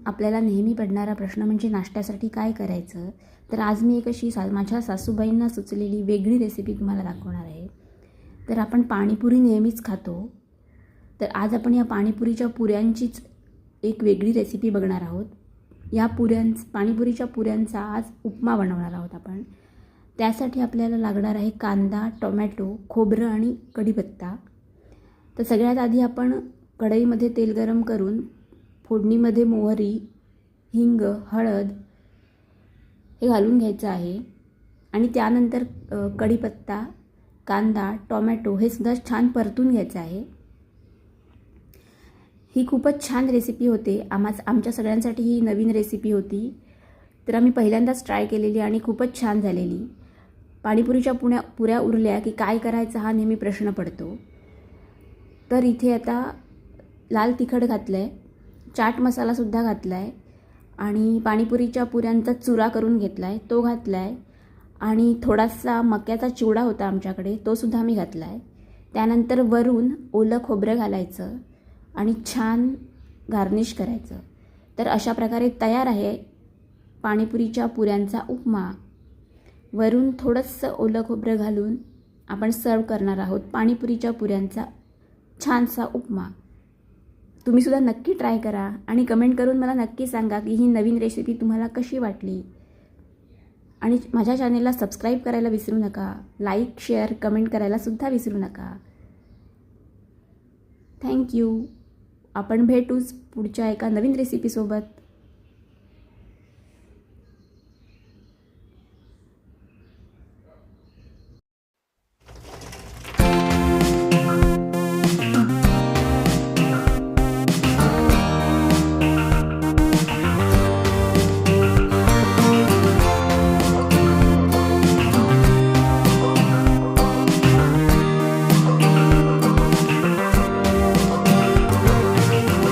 आपल्याला नेहमी पडणारा प्रश्न म्हणजे नाश्त्यासाठी काय करायचं. तर आज मी एक अशी माझ्या सासूबाईंना सुचलेली वेगळी रेसिपी तुम्हाला दाखवणार आहे. तर आपण पाणीपुरी नेहमीच खातो, तर आज आपण या पाणीपुरीच्या पुऱ्यांचीच एक वेगळी रेसिपी बघणार आहोत. या पाणीपुरीच्या पुऱ्यांचा आज उपमा बनवणार आहोत आपण. त्यासाठी आपल्याला लागणार आहे कांदा, टोमॅटो, खोबरं आणि कढीपत्ता. तर सगळ्यात आधी आपण कढईमध्ये तेल गरम करून फोडणीमध्ये मोहरी, हिंग, हळद हे घालून घ्यायचं आहे आणि त्यानंतर कढीपत्ता, कांदा, टोमॅटो हे सुद्धा छान परतून घ्यायचं आहे. ही खूपच छान रेसिपी होते. आमच्या सगळ्यांसाठी ही नवीन रेसिपी होती, तर आम्ही पहिल्यांदाच ट्राय केलेली आणि खूपच छान झालेली. पाणीपुरीच्या पुऱ्या उरल्या की काय करायचं हा नेहमी प्रश्न पडतो. तर इथे आता लाल तिखट घातलं आहे, चाट मसालासुद्धा घातला आहे आणि पाणीपुरीच्या पुऱ्यांचा चुरा करून घेतला आहे तो घातला आहे आणि थोडासा मक्याचा चिवडा होता आमच्याकडे तोसुद्धा मी घातला आहे. त्यानंतर वरून ओलं खोबरं घालायचं आणि छान गार्निश करायचं. तर अशा प्रकारे तयार आहे पाणीपुरीच्या पुऱ्यांचा उपमा. वरून थोडंसं ओलं खोबरं घालून आपण सर्व करणार आहोत पाणीपुरीच्या पुऱ्यांचा छानसा उपमा. तुम्हीसुद्धा नक्की ट्राय करा आणि कमेंट करून मला नक्की सांगा की ही नवीन रेसिपी तुम्हाला कशी वाटली. आणि माझ्या चॅनेलला सबस्क्राईब करायला विसरू नका. लाईक, शेअर, कमेंट करायलासुद्धा विसरू नका. थँक्यू. आपण भेटूच पुढच्या एका नवीन रेसिपीसोबत.